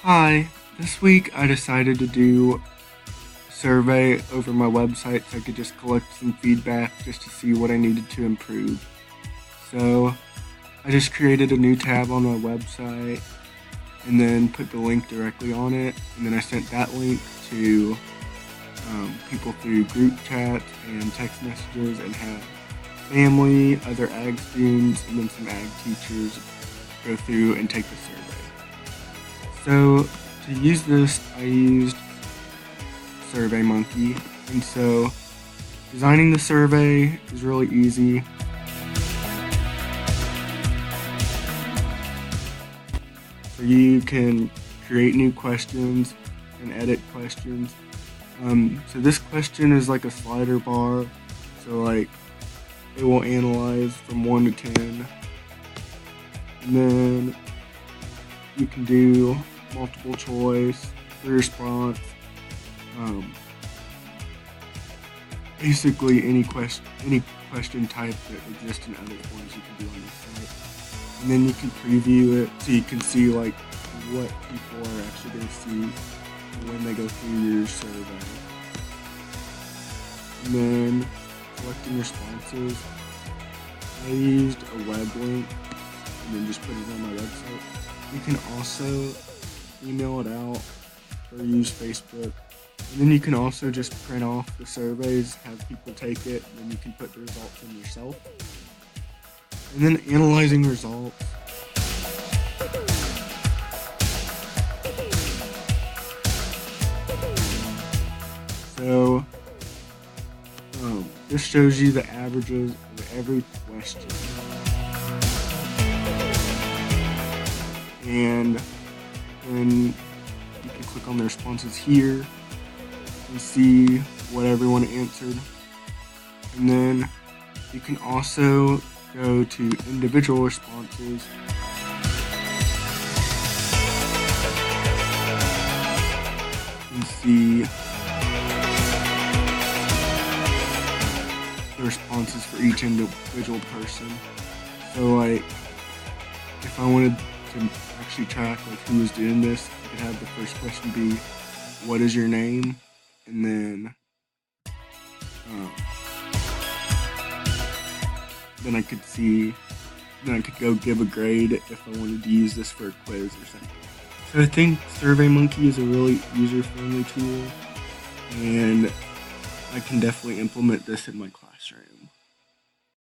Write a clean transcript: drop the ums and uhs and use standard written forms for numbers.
Hi, this week I decided to do a survey over my website so I could just collect some feedback just to see what I needed to improve. So I just created a new tab on my website and then put the link directly on it, and then I sent that link to people through group chats and text messages, and had family, other ag students, and then some ag teachers go through and take the survey. So to use this, I used SurveyMonkey, and so designing the survey is really easy. So you can create new questions and edit questions. So this question is like a slider bar, so like it will analyze from 1 to 10, and then you can do multiple choice, free response, basically any question type that exists in other forms you can do on this site. And then you can preview it so you can see like what people are actually going to see when they go through your survey. And then collecting responses, I used a web link and then just put it on my website. You can also email it out or use Facebook. And then you can also just print off the surveys, have people take it, and then you can put the results in yourself. And then analyzing results. So this shows you the averages of every question. And then you can click on the responses here and see what everyone answered. And then you can also go to individual responses and see the responses for each individual person. So like if I wanted to actually track like who was doing this, I could have the first question be, what is your name? And then I could go give a grade if I wanted to use this for a quiz or something. So I think SurveyMonkey is a really user-friendly tool, and I can definitely implement this in my classroom.